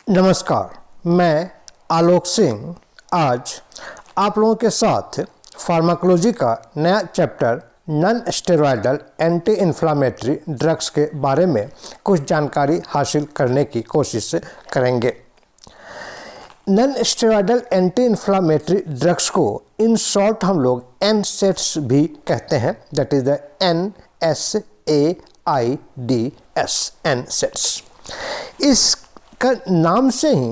नमस्कार, मैं आलोक सिंह आज आप लोगों के साथ फार्माकोलॉजी का नया chapter non steroidal anti inflammatory drugs के बारे में कुछ जानकारी हासिल करने की कोशिश करेंगे। Non steroidal anti inflammatory drugs को इन शॉर्ट हम लोग NSAIDs भी कहते हैं, that is the NSAIDs, NSAIDs। इसका नाम से ही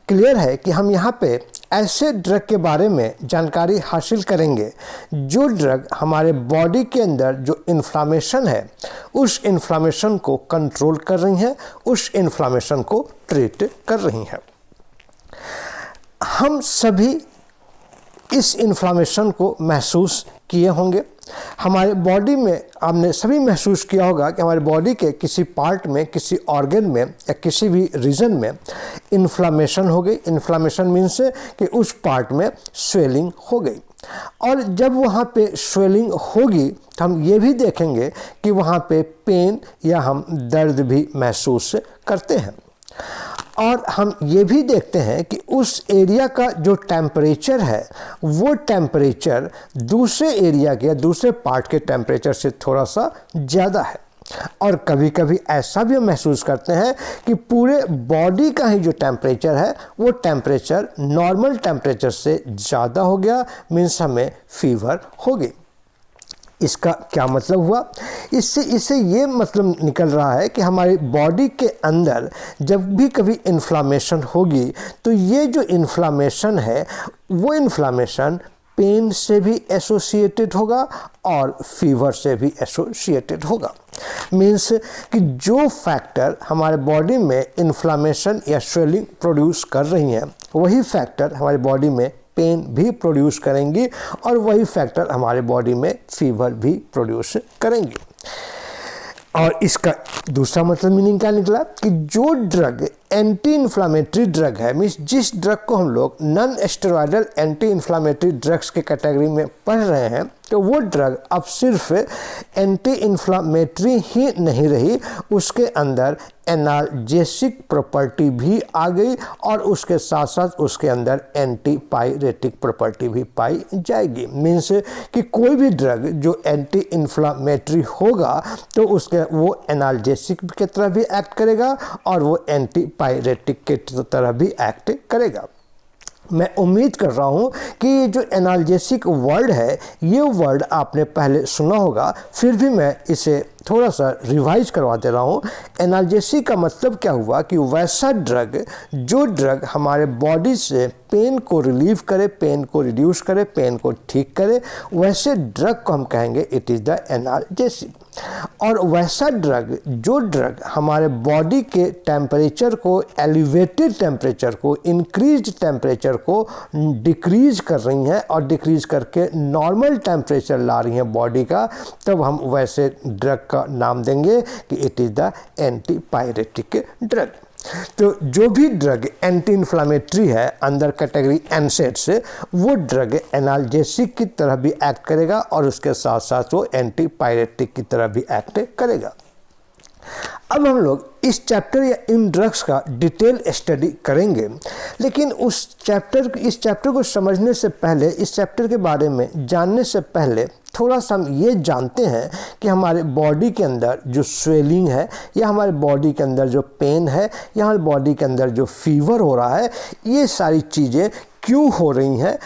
क्लियर है कि हम यहाँ पे ऐसे ड्रग के बारे में जानकारी हासिल करेंगे जो ड्रग हमारे बॉडी के अंदर जो इन्फ्लामेशन है उस इन्फ्लामेशन को कंट्रोल कर रही हैं, उस इन्फ्लामेशन को ट्रीट कर रही हैं। हम सभी इस इन्फ्लामेशन को महसूस किए होंगे। हमारे बॉडी में हमने सभी महसूस किया होगा कि हमारे बॉडी के किसी पार्ट में, किसी ऑर्गन में या किसी भी रीजन में इन्फ्लामेशन हो गई। इन्फ्लामेशन मीन्स कि उस पार्ट में स्वेलिंग हो गई, और जब वहाँ पे स्वेलिंग होगी तो हम ये भी देखेंगे कि वहाँ पे पेन या हम दर्द भी महसूस करते हैं। और हम ये भी देखते हैं कि उस एरिया का जो टेम्परेचर है वो टेम्परेचर दूसरे एरिया के या दूसरे पार्ट के टेम्परेचर से थोड़ा सा ज़्यादा है। और कभी कभी ऐसा भी हम महसूस करते हैं कि पूरे बॉडी का ही जो टेम्परेचर है वो टेम्परेचर नॉर्मल टेम्परेचर से ज़्यादा हो गया, मीन्स हमें फीवर हो गई। इसका क्या मतलब हुआ? इससे ये मतलब निकल रहा है कि हमारी बॉडी के अंदर जब भी कभी इन्फ्लामेशन होगी तो ये जो इन्फ्लामेशन है वो इन्फ्लामेशन पेन से भी एसोसिएटेड होगा और फीवर से भी एसोसिएटेड होगा। मीन्स कि जो फैक्टर हमारे बॉडी में इन्फ्लामेशन या स्वेलिंग प्रोड्यूस कर रही हैं वही फैक्टर हमारी बॉडी में पेन भी प्रोड्यूस करेंगी और वही फैक्टर हमारे बॉडी में फीवर भी प्रोड्यूस करेंगी। और इसका दूसरा मतलब मीनिंग क्या निकला कि जो ड्रग एंटी इन्फ्लामेटरी ड्रग है, मीन्स जिस ड्रग को हम लोग non steroidal anti inflammatory drugs के कैटेगरी में पढ़ रहे हैं, तो वो ड्रग अब सिर्फ एंटी इन्फ्लामेटरी ही नहीं रही, उसके अंदर एनाल्जेसिक प्रॉपर्टी भी आ गई और उसके साथ साथ उसके अंदर एंटीपायरेटिक प्रॉपर्टी भी पाई जाएगी। मीन्स कि कोई भी ड्रग जो एंटी इन्फ्लामेटरी होगा तो उसके वो एनाल्जेसिक की तरह भी एक्ट करेगा और वो एंटीपायरेटिक की तरह भी एक्ट करेगा। मैं उम्मीद कर रहा हूँ कि ये जो एनाल्जेसिक वर्ड है ये वर्ड आपने पहले सुना होगा, फिर भी मैं इसे थोड़ा सा रिवाइज करवा दे रहा हूँ। एनाल्जेसिक का मतलब क्या हुआ कि वैसा ड्रग जो ड्रग हमारे बॉडी से पेन को रिलीव करे, पेन को रिड्यूस करे, पेन को ठीक करे, वैसे ड्रग को हम कहेंगे इट इज़ द एनाल्जेसिक। और वैसा ड्रग जो ड्रग हमारे बॉडी के टेम्परेचर को, एलिवेटेड टेम्परेचर को, इंक्रीज टेम्परेचर को डिक्रीज कर रही हैं और डिक्रीज करके नॉर्मल टेम्परेचर ला रही हैं बॉडी का, तब हम वैसे ड्रग का नाम देंगे कि it is the antipyretic drug. तो जो भी ड्रग एंटी इन्फ्लामेटरी है अंदर कैटेगरी NSAIDs से, वो ड्रग एनाल्जेसिक की तरह भी एक्ट करेगा और उसके साथ साथ वो एंटीपायरेटिक की तरह भी एक्ट करेगा। अब हम लोग इस चैप्टर या इन ड्रग्स का डिटेल स्टडी करेंगे, लेकिन इस चैप्टर को समझने से पहले, इस चैप्टर के बारे में जानने से पहले थोड़ा सा हम ये जानते हैं कि हमारे बॉडी के अंदर जो स्वेलिंग है या हमारे बॉडी के अंदर जो पेन है या हमारे बॉडी के अंदर जो फीवर हो रहा है, ये सारी चीज़ें क्यों हो रही हैं,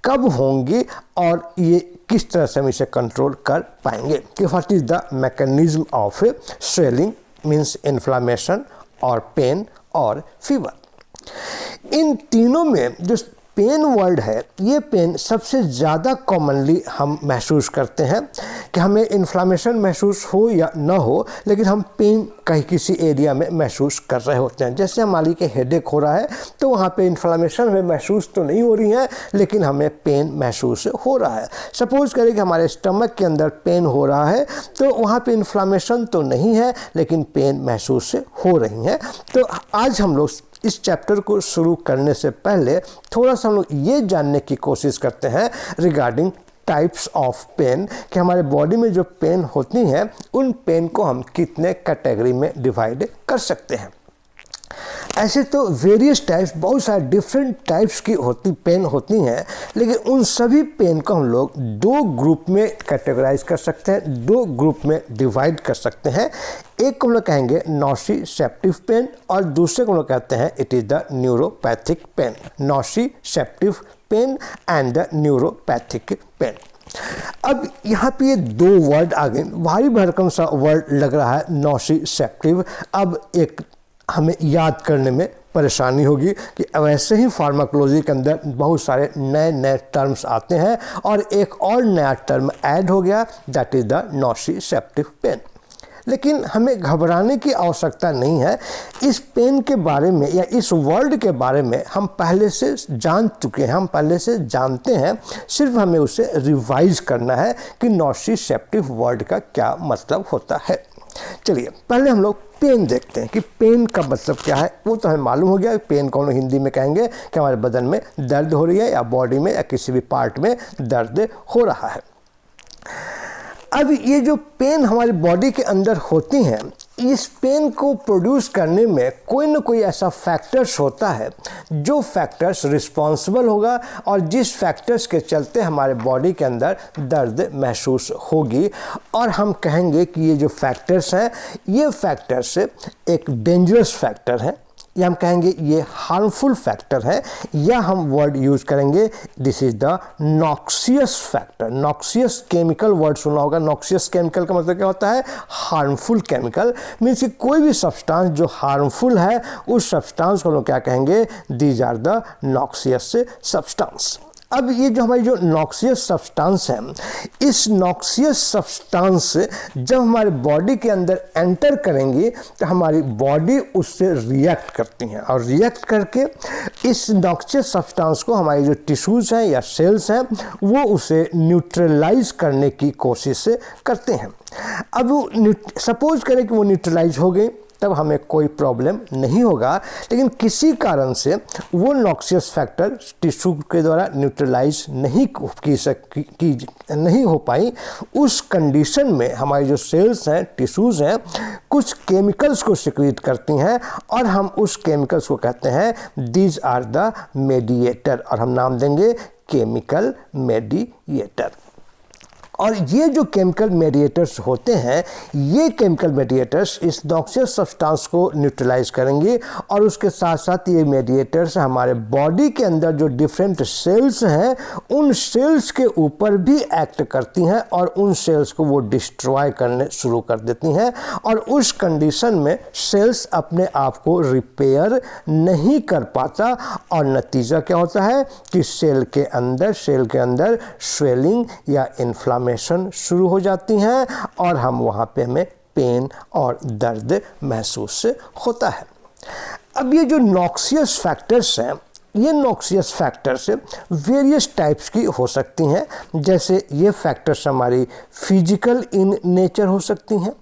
कब होंगी और ये किस तरह से हम इसे कंट्रोल कर पाएंगे कि what is the mechanism of swelling means inflammation और पेन और फीवर। इन तीनों में जो पेन वर्ड है, ये पेन सबसे ज़्यादा कॉमनली हम महसूस करते हैं कि हमें इन्फ्लामेशन महसूस हो या ना हो, लेकिन हम पेन कहीं किसी एरिया में महसूस कर रहे होते हैं। जैसे हमारी के हेडेक हो रहा है तो वहाँ पे इन्फ्लामेशन हमें महसूस तो नहीं हो रही है, लेकिन हमें पेन महसूस हो रहा है। सपोज़ करें कि हमारे स्टमक के अंदर पेन हो रहा है तो वहाँ पे इन्फ्लामेशन तो नहीं है लेकिन पेन महसूस हो रही है। तो आज हम लोग इस चैप्टर को शुरू करने से पहले थोड़ा सा हम लोग ये जानने की कोशिश करते हैं रिगार्डिंग टाइप्स ऑफ पेन, कि हमारे बॉडी में जो पेन होती हैं उन पेन को हम कितने कैटेगरी में डिवाइड कर सकते हैं। ऐसे तो वेरियस टाइप्स, बहुत सारे डिफरेंट टाइप्स की पेन होती हैं, लेकिन उन सभी पेन को हम लोग दो ग्रुप में कैटेगराइज कर सकते हैं, दो ग्रुप में डिवाइड कर सकते हैं। एक को हम लोग कहेंगे नॉसिसेप्टिव पेन और दूसरे को हम लोग कहते हैं it is the neuropathic pain. Nociceptive pain and the neuropathic pain. अब यहाँ पे ये दो वर्ड आ गए, भारी भरकम सा वर्ड लग रहा है नॉसिसेप्टिव। अब एक हमें याद करने में परेशानी होगी कि वैसे ही फार्माकोलॉजी के अंदर बहुत सारे नए नए टर्म्स आते हैं और एक और नया टर्म ऐड हो गया, that is the nociceptive pen. लेकिन हमें घबराने की आवश्यकता नहीं है। इस पेन के बारे में या इस वर्ड के बारे में हम पहले से जान चुके हैं, हम पहले से जानते हैं, सिर्फ हमें उसे रिवाइज करना है कि नॉसिसेप्टिव वर्ड का क्या मतलब होता है। चलिए पहले हम लोग पेन देखते हैं कि पेन का मतलब क्या है। वो तो हमें मालूम हो गया, पेन को हम हिंदी में कहेंगे कि हमारे बदन में दर्द हो रही है या बॉडी में या किसी भी पार्ट में दर्द हो रहा है। अब ये जो पेन हमारी बॉडी के अंदर होती हैं, इस पेन को प्रोड्यूस करने में कोई ना कोई ऐसा फैक्टर्स होता है जो फैक्टर्स रिस्पॉन्सिबल होगा और जिस फैक्टर्स के चलते हमारे बॉडी के अंदर दर्द महसूस होगी। और हम कहेंगे कि ये जो फैक्टर्स हैं, ये फैक्टर्स एक डेंजरस फैक्टर हैं, या हम कहेंगे ये हार्मफुल फैक्टर है, या हम वर्ड यूज करेंगे this is the noxious factor. Noxious chemical word सुना होगा। नॉक्सियस केमिकल का मतलब क्या होता है? Harmful chemical. मीन्स कि कोई भी सब्सटेंस जो हार्मफुल है उस सब्सटेंस को हम लोग क्या कहेंगे? These are the noxious substance. अब ये जो हमारी जो नॉक्सियस सब्सटेंस है, इस नॉक्सियस सब्सटेंस जब हमारे बॉडी के अंदर एंटर करेंगी तो हमारी बॉडी उससे रिएक्ट करती हैं और रिएक्ट करके इस नॉक्सियस सब्सटेंस को हमारी जो टिश्यूज़ हैं या सेल्स हैं वो उसे न्यूट्रलाइज करने की कोशिश करते हैं। अब सपोज करें कि वो न्यूट्रलाइज हो गई, तब हमें कोई प्रॉब्लम नहीं होगा। लेकिन किसी कारण से वो नॉक्सियस फैक्टर टिश्यू के द्वारा न्यूट्रलाइज नहीं हो पाई, उस कंडीशन में हमारी जो सेल्स हैं, टिश्यूज़ हैं, कुछ केमिकल्स को सिक्रीट करती हैं और हम उस केमिकल्स को कहते हैं दीज आर द मेडिएटर, और हम नाम देंगे केमिकल मेडिएटर। और ये जो केमिकल मेडिएटर्स होते हैं, ये केमिकल मेडिएटर्स इस नॉक्सियस सब्सटेंस को न्यूट्रलाइज करेंगे और उसके साथ साथ ये मेडिएटर्स हमारे बॉडी के अंदर जो डिफरेंट सेल्स हैं उन सेल्स के ऊपर भी एक्ट करती हैं और उन सेल्स को वो डिस्ट्रॉय करने शुरू कर देती हैं। और उस कंडीशन में सेल्स अपने आप को रिपेयर नहीं कर पाता और नतीजा क्या होता है कि सेल के अंदर स्वेलिंग या इन्फ्लामेशन शुरू हो जाती हैं और हम वहाँ पे हमें पेन और दर्द महसूस होता है। अब ये जो नॉक्सियस फैक्टर्स हैं, ये नॉक्सियस फैक्टर्स वेरियस टाइप्स की हो सकती हैं। जैसे ये फैक्टर्स हमारी फिजिकल इन नेचर हो सकती हैं,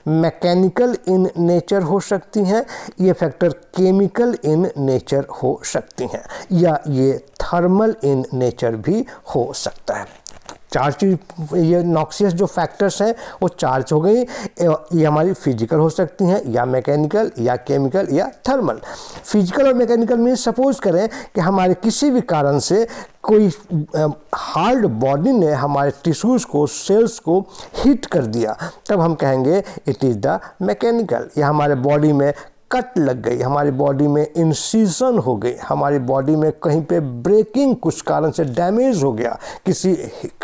मैकेनिकल इन नेचर हो सकती हैं, ये फैक्टर केमिकल इन नेचर हो सकती हैं, या ये थर्मल इन नेचर भी हो सकता है। चार चीज, ये नॉक्सियस जो फैक्टर्स हैं वो चार्ज हो गई। ये हमारी फिजिकल हो सकती हैं या मैकेनिकल या केमिकल या थर्मल। फिजिकल और मैकेनिकल में सपोज करें कि हमारे किसी भी कारण से कोई हार्ड बॉडी ने हमारे टिश्यूज़ को, सेल्स को हीट कर दिया, तब हम कहेंगे इट इज़ द मैकेनिकल। या हमारे बॉडी में कट लग गई, हमारी बॉडी में इंसिजन हो गई, हमारी बॉडी में कहीं पे ब्रेकिंग कुछ कारण से डैमेज हो गया किसी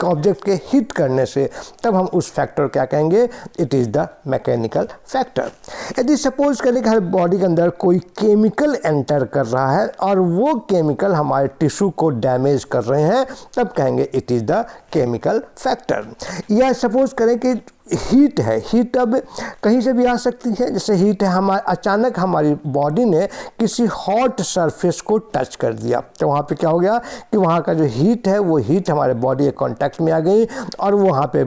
ऑब्जेक्ट के हिट करने से, तब हम उस फैक्टर क्या कहेंगे? It is the mechanical factor. यदि सपोज करें कि हमारी बॉडी के अंदर कोई केमिकल एंटर कर रहा है और वो केमिकल हमारे टिश्यू को डैमेज कर रहे हैं, तब कहेंगे it is the chemical factor. या सपोज करें कि हीट है, हीट अब कहीं से भी आ सकती है। जैसे हीट है, अचानक हमारी बॉडी ने किसी हॉट सरफेस को टच कर दिया, तो वहाँ पे क्या हो गया कि वहाँ का जो हीट है वो हीट हमारे बॉडी के कांटेक्ट में आ गई और वहाँ पे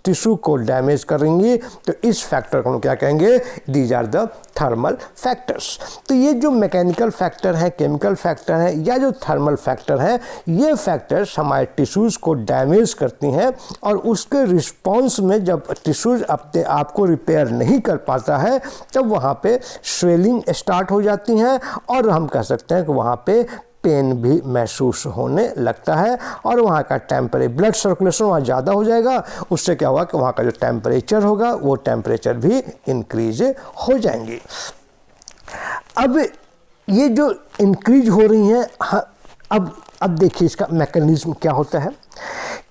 टिश्यू को डैमेज करेंगी। तो इस फैक्टर को हम क्या कहेंगे? These are the thermal factors. तो ये जो मैकेनिकल फैक्टर हैं, केमिकल फैक्टर हैं या जो थर्मल फैक्टर हैं, ये फैक्टर्स हमारे टिश्यूज़ को डैमेज करती हैं और उसके रिस्पॉन्स में जब टिश्यूज़ अपने आप को रिपेयर नहीं कर पाता है तब वहाँ पे स्वेलिंग स्टार्ट हो जाती हैं और हम कह सकते हैं कि वहाँ पे पेन भी महसूस होने लगता है और वहाँ का टेम्परेचर, ब्लड सर्कुलेशन वहाँ ज़्यादा हो जाएगा। उससे क्या होगा कि वहाँ का जो टेम्परेचर होगा वो टेम्परेचर भी इंक्रीज हो जाएंगे। अब ये जो इंक्रीज हो रही हैं, अब देखिए इसका मैकेनिज्म क्या होता है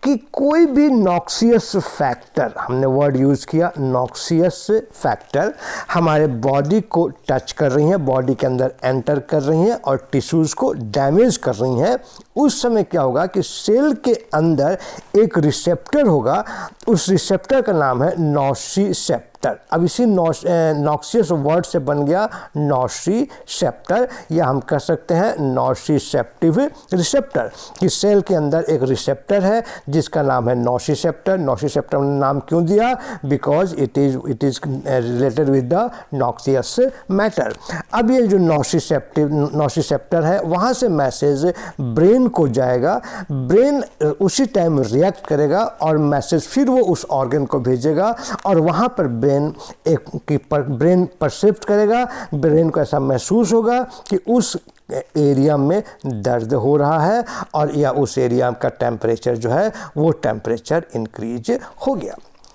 कि कोई भी नॉक्सियस फैक्टर, हमने वर्ड यूज़ किया नॉक्सियस फैक्टर, हमारे बॉडी को टच कर रही हैं, बॉडी के अंदर एंटर कर रही हैं और टिश्यूज़ को डैमेज कर रही हैं। उस समय क्या होगा कि सेल के अंदर एक रिसेप्टर होगा, उस रिसेप्टर का नाम है नॉसिसेप्टर। अब इसी नॉक्सियस वर्ड से बन गया नॉसिसेप्टर, या हम कह सकते हैं नॉसिसेप्टिव रिसेप्टर, कि सेल के अंदर एक रिसेप्टर है जिसका नाम है नॉसिसेप्टर। नॉसिसेप्टर ने नाम क्यों दिया? Because it is related with the noxious matter. अब ये जो नॉसिसेप्टर है वहाँ से मैसेज ब्रेन को जाएगा, ब्रेन उसी टाइम रिएक्ट करेगा और मैसेज फिर वो उस ऑर्गन को भेजेगा और वहाँ पर ब्रेन परसेप्ट करेगा, ब्रेन को ऐसा महसूस होगा कि उस एरिया में दर्द हो रहा है और या उस एरिया का टेम्परेचर जो है वो टेम्परेचर इंक्रीज हो गया।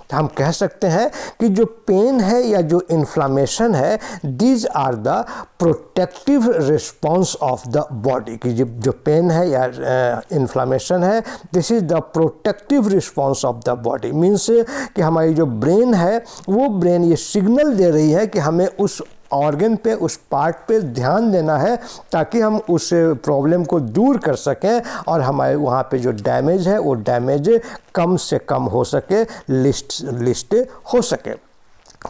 तो हम कह सकते हैं कि जो पेन है या जो इन्फ्लामेशन है, these are the protective response of the body, कि जो पेन है या इन्फ्लामेशन है, this is the protective response of the body. Means कि हमारी जो ब्रेन है वो ब्रेन ये सिग्नल दे रही है कि हमें उस ऑर्गन पे, उस पार्ट पे ध्यान देना है ताकि हम उस प्रॉब्लम को दूर कर सकें और हमारे वहाँ पे जो डैमेज है वो डैमेज कम से कम हो सके, लिस्ट हो सके।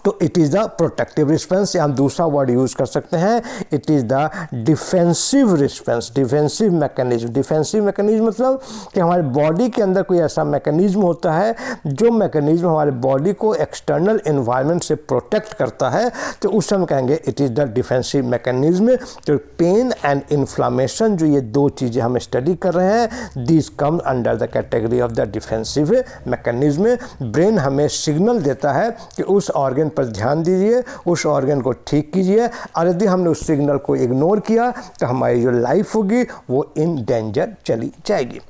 तो it is the protective response, या हम दूसरा वर्ड यूज़ कर सकते हैं, it is the defensive response, defensive mechanism. Defensive mechanism मतलब कि हमारे बॉडी के अंदर कोई ऐसा मैकेनिज्म होता है जो मैकेनिज्म हमारे बॉडी को एक्सटर्नल एनवायरनमेंट से प्रोटेक्ट करता है, तो उस समय कहेंगे it is the defensive mechanism. तो पेन एंड इन्फ्लामेशन, जो ये दो चीज़ें हम स्टडी कर रहे हैं, this come under the category of the defensive mechanism. Brain हमें सिग्नल देता है कि उस ऑर्गन पर ध्यान दीजिए, उस ऑर्गन को ठीक कीजिए, और यदि हमने उस सिग्नल को इग्नोर किया तो हमारी जो लाइफ होगी वो इन डेंजर चली जाएगी।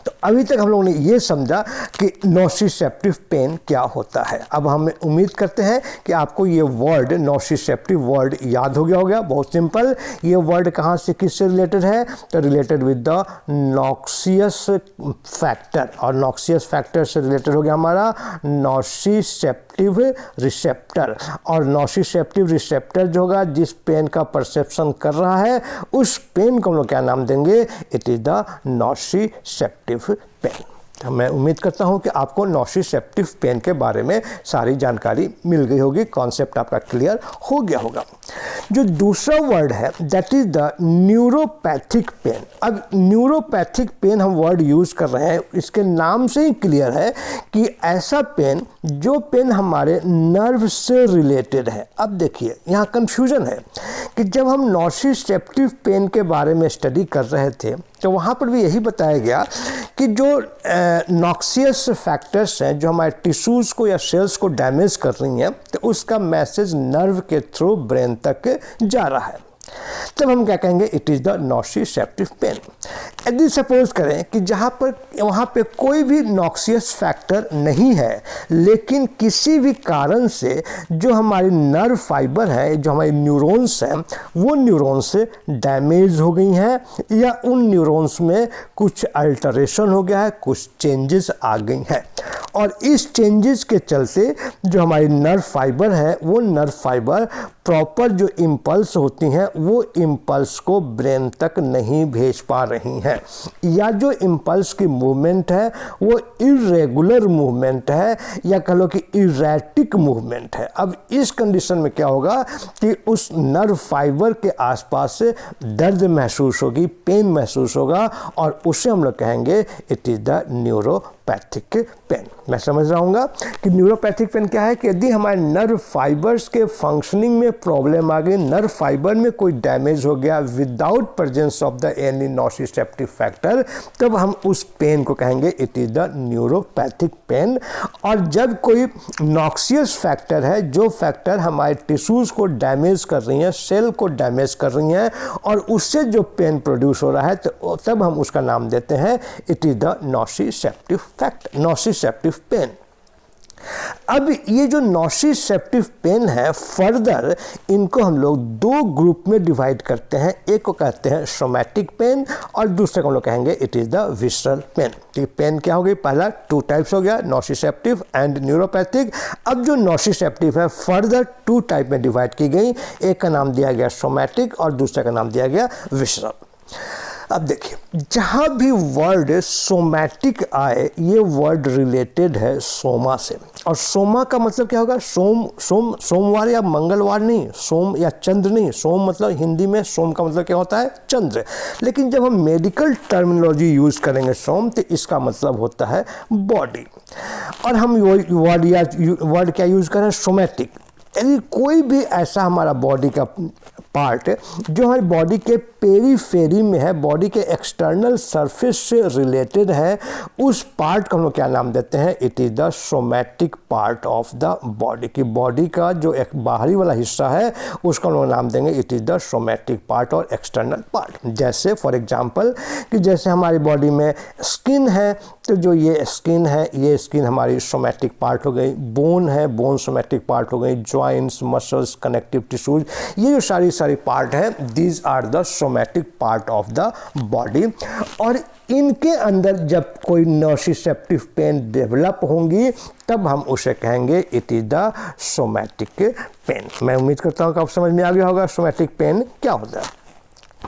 तो अभी तक हम लोगों ने ये समझा कि नॉसिसेप्टिव पेन क्या होता है। अब हम उम्मीद करते हैं कि आपको ये वर्ड नॉसिसेप्टिव वर्ड याद हो गया होगा। बहुत सिंपल, ये वर्ड कहाँ से किससे रिलेटेड है? तो related with the noxious factor, और नॉक्सियस फैक्टर से रिलेटेड हो गया हमारा नॉसिसेप्टिव रिसेप्टर। और नॉसिसेप्टिव रिसेप्टर जो होगा जिस पेन का परसेप्शन कर रहा है, उस पेन को हम लोग क्या नाम देंगे? It is the nociceptive pain. तो मैं उम्मीद करता हूं कि आपको नॉसिसेप्टिव पेन के बारे में सारी जानकारी मिल गई होगी, कॉन्सेप्ट आपका क्लियर हो गया होगा। जो दूसरा वर्ड है that is the neuropathic pain. अब न्यूरोपैथिक पेन हम वर्ड यूज कर रहे हैं, इसके नाम से ही क्लियर है कि ऐसा पेन जो पेन हमारे नर्व से रिलेटेड है। अब देखिए यहाँ कंफ्यूजन है कि जब हम नॉसिसेप्टिव पेन के बारे में स्टडी कर रहे थे तो वहाँ पर भी यही बताया गया कि जो नॉक्सियस फैक्टर्स हैं जो हमारे टिश्यूज़ को या सेल्स को डैमेज कर रही हैं, तो उसका मैसेज नर्व के थ्रू ब्रेन तक जा रहा है। तब हम क्या कहेंगे? It is the nociceptive pain. यदि सपोज करें कि जहाँ पर वहाँ पे कोई भी नॉक्सियस फैक्टर नहीं है, लेकिन किसी भी कारण से जो हमारी नर्व फाइबर है, जो हमारे न्यूरॉन्स हैं, वो न्यूरॉन्स डैमेज हो गई हैं या उन न्यूरॉन्स में कुछ अल्टरेशन हो गया है, कुछ चेंजेस आ गई हैं, और इस चेंजेस के चलते जो हमारी नर्व फाइबर है वो नर्व फाइबर प्रॉपर जो इम्पल्स होती हैं वो इम्पल्स को ब्रेन तक नहीं भेज पा रही हैं, या जो इम्पल्स की मूवमेंट है वो इरेगुलर मूवमेंट है या कह लो कि इरेटिक मूवमेंट है। अब इस कंडीशन में क्या होगा कि उस नर्व फाइबर के आसपास से दर्द महसूस होगी, पेन महसूस होगा, और उसे हम लोग कहेंगे it is the neuropathic pen. मैं समझ रहा हूँगा कि न्यूरोपैथिक पेन क्या है कि यदि हमारे नर्व फाइबर्स के फंक्शनिंग में में प्रॉब्लम आ गई, नर्व फाइबर में कोई डैमेज हो गया without presence of the any nociceptive factor, तब हम उस पेन को कहेंगे it is the neuropathic pain. और जब कोई नॉक्सियस फैक्टर है, जो फैक्टर हमारे टिश्यूज को डैमेज कर रही हैं, सेल को डैमेज कर रही हैं और उससे जो पेन प्रोड्यूस हो रहा है, तो तब हम उसका नाम देते हैं it is the nociceptive factor, nociceptive pain. अब ये जो नोसिसेप्टिव पेन है, फर्दर इनको हम लोग दो ग्रुप में डिवाइड करते हैं। एक को कहते हैं सोमैटिक पेन और दूसरे को हम लोग कहेंगे it is the visceral pain. तो पेन क्या हो गई, पहला 2 टाइप्स हो गया, नोसिसेप्टिव एंड न्यूरोपैथिक। अब जो नोसिसेप्टिव है फर्दर 2 टाइप में डिवाइड की गई, एक का नाम दिया गया सोमैटिक और दूसरे का नाम दिया गया विसरल। अब देखिए, जहाँ भी वर्ड सोमैटिक आए, ये वर्ड रिलेटेड है सोमा से। और सोमा का मतलब क्या होगा, सोमवार या मंगलवार नहीं, सोम या चंद्र नहीं। सोम मतलब हिंदी में सोम का मतलब क्या होता है, चंद्र। लेकिन जब हम मेडिकल टर्मिनोलॉजी यूज़ करेंगे सोम, तो इसका मतलब होता है बॉडी। और हम वर्ड क्या यूज़ करें, सोमैटिक। यदि कोई भी ऐसा हमारा बॉडी का पार्ट जो हमारी बॉडी के पेरीफेरी में है, बॉडी के एक्सटर्नल सरफेस से रिलेटेड है, उस पार्ट को हम लोग क्या नाम देते हैं, it is the somatic part of the body. की बॉडी का जो एक बाहरी वाला हिस्सा है उसको हम लोग नाम देंगे it is the somatic part और एक्सटर्नल पार्ट। जैसे फॉर एग्जांपल कि जैसे हमारी बॉडी में स्किन है, तो जो ये स्किन है, ये स्किन हमारी सोमैटिक पार्ट हो गई। बोन है, बोन सोमैटिक पार्ट हो गई। जॉइंट्स, मसल्स, कनेक्टिव टिश्यूज, ये जो सारी पार्ट है, these are the somatic part of the body. और इनके अंदर जब कोई नोसिसेप्टिव पेन डेवलप होंगी, तब हम उसे कहेंगे it is the somatic pain. मैं उम्मीद करता हूँ कि आप समझ में आ गया होगा सोमैटिक पेन क्या होता है।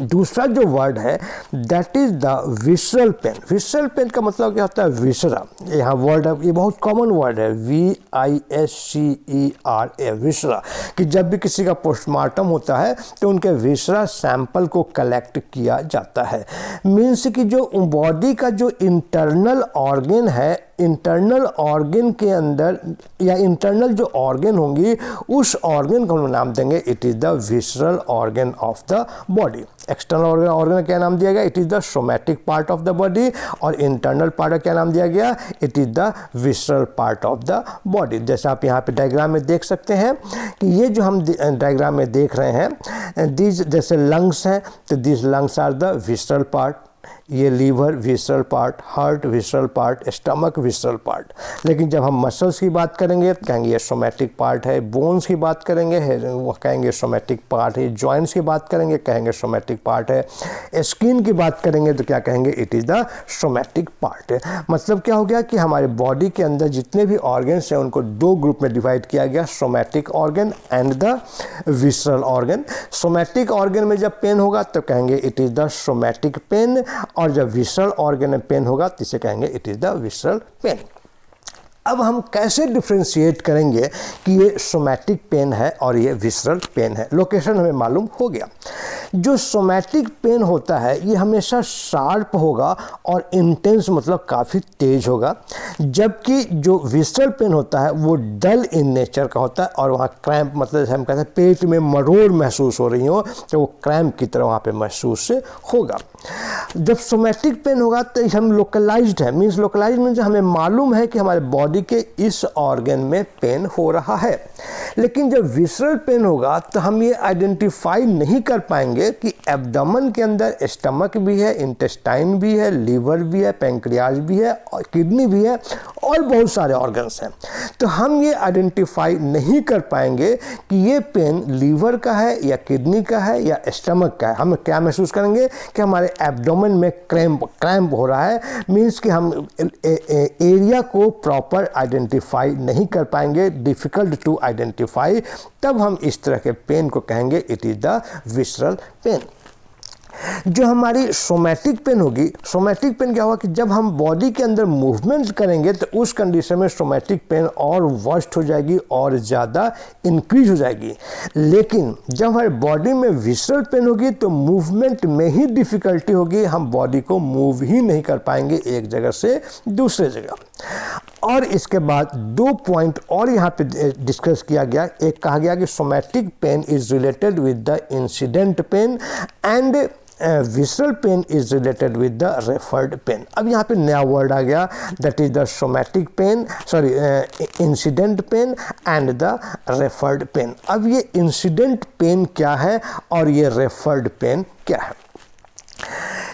दूसरा जो वर्ड है that is the visceral pain. Visceral pain का मतलब क्या होता है, विसरा। यहाँ वर्ड है, ये बहुत कॉमन वर्ड है, VISCERA, विसरा। कि जब भी किसी का पोस्टमार्टम होता है तो उनके विसरा सैंपल को कलेक्ट किया जाता है। मीन्स कि जो बॉडी का जो इंटरनल ऑर्गन है, इंटरनल ऑर्गन के अंदर या इंटरनल जो ऑर्गन होंगी, उस ऑर्गन को हम नाम देंगे it is the visceral organ of the body. External organ का क्या नाम दिया गया, it is the somatic part of the body. और इंटरनल पार्ट का क्या नाम दिया गया, it is the visceral part of the body. जैसे आप यहाँ पे डायग्राम में देख सकते हैं कि ये जो हम डायग्राम में देख रहे हैं, दीज जैसे लंग्स हैं, तो these lungs are the visceral part. ये liver visceral part, heart visceral part, stomach visceral part. लेकिन जब हम मसल्स की बात करेंगे तो कहेंगे ये सोमैटिक पार्ट है। बोन्स की बात करेंगे वो कहेंगे सोमैटिक पार्ट है। जॉइंट्स की बात करेंगे कहेंगे सोमैटिक पार्ट है। स्किन की बात करेंगे तो क्या कहेंगे, it is the somatic part है। मतलब क्या हो गया कि हमारे बॉडी के अंदर जितने भी ऑर्गन्स हैं उनको 2 ग्रुप में डिवाइड किया गया, somatic organ and the visceral organ. Somatic organ में जब पेन होगा तो कहेंगे it is the somatic pain, और जब विसरल ऑर्गन में पेन होगा तो इसे कहेंगे it is the visceral pain. अब हम कैसे डिफ्रेंशिएट करेंगे कि ये सोमैटिक पेन है और ये विसरल पेन है। लोकेशन हमें मालूम हो गया। जो सोमैटिक पेन होता है ये हमेशा शार्प होगा और इंटेंस मतलब काफ़ी तेज होगा, जबकि जो विसरल पेन होता है वो डल इन नेचर का होता है और वहाँ क्रैम्प मतलब जैसे हम कहते हैं पेट में मरोड़ महसूस हो रही हो, तो वो क्रैम्प की तरह वहाँ पे महसूस होगा। जब सोमैटिक पेन होगा तो हम लोकलाइज्ड है, मीन्स लोकलाइज्ड मीन्स हमें मालूम है कि हमारे बॉडी के इस ऑर्गन में पेन हो रहा है। लेकिन जब विसरल पेन होगा तो हम ये आइडेंटिफाई नहीं कर पाएंगे कि एब्डोमेन के अंदर स्टमक भी है, इंटेस्टाइन भी है, लीवर भी है, पैंक्रियाज भी है और किडनी भी है और बहुत सारे ऑर्गन्स हैं। तो हम ये आइडेंटिफाई नहीं कर पाएंगे कि ये पेन लीवर का है या किडनी का है या स्टमक का है। हम क्या महसूस करेंगे कि हमारे एब्डोमेन में क्रैम्प हो रहा है, मीन्स कि हम एरिया को प्रॉपर आइडेंटिफाई नहीं कर पाएंगे, डिफ़िकल्ट टू आइडेंटिफाई। तब हम इस तरह के पेन को कहेंगे it is the visceral pain. जो हमारी सोमैटिक पेन होगी, सोमैटिक पेन क्या होगा कि जब हम बॉडी के अंदर मूवमेंट करेंगे तो उस कंडीशन में सोमैटिक पेन और वर्स्ट हो जाएगी और ज़्यादा इंक्रीज हो जाएगी। लेकिन जब हमारे बॉडी में विसरल पेन होगी तो मूवमेंट में ही डिफ़िकल्टी होगी, हम बॉडी को मूव ही नहीं कर पाएंगे एक जगह से दूसरे जगह। और इसके बाद 2 पॉइंट और यहाँ पे डिस्कस किया गया। एक कहा गया कि somatic pain is related with the incident pain and visceral pain is related with the referred pain. अब यहाँ पे नया वर्ड आ गया, that is the somatic pain, sorry incident pain and the referred pain. अब ये इंसिडेंट पेन क्या है और ये रेफर्ड पेन क्या है?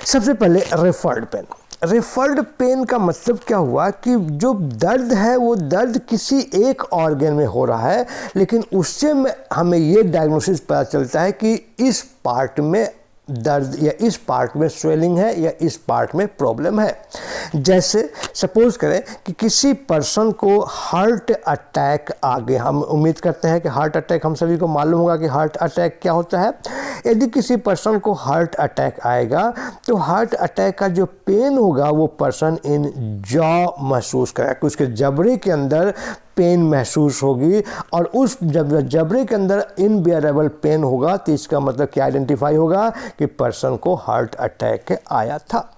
सबसे पहले रेफर्ड पेन। रेफर्ड पेन का मतलब क्या हुआ कि जो दर्द है वो दर्द किसी एक ऑर्गन में हो रहा है, लेकिन उससे हमें ये डायग्नोसिस पता चलता है कि इस पार्ट में दर्द या इस पार्ट में स्वेलिंग है या इस पार्ट में प्रॉब्लम है। जैसे सपोज करें कि किसी पर्सन को हार्ट अटैक आ गया, हम उम्मीद करते हैं कि हार्ट अटैक, हम सभी को मालूम होगा कि हार्ट अटैक क्या होता है। यदि किसी पर्सन को हार्ट अटैक आएगा तो हार्ट अटैक का जो पेन होगा वो पर्सन इन जॉ महसूस करेगा, कि उसके जबड़े के अंदर पेन महसूस होगी, और उस जब जबड़े के अंदर इनबियरेबल पेन होगा तो इसका मतलब क्या आइडेंटिफाई होगा कि पर्सन को हार्ट अटैक आया था।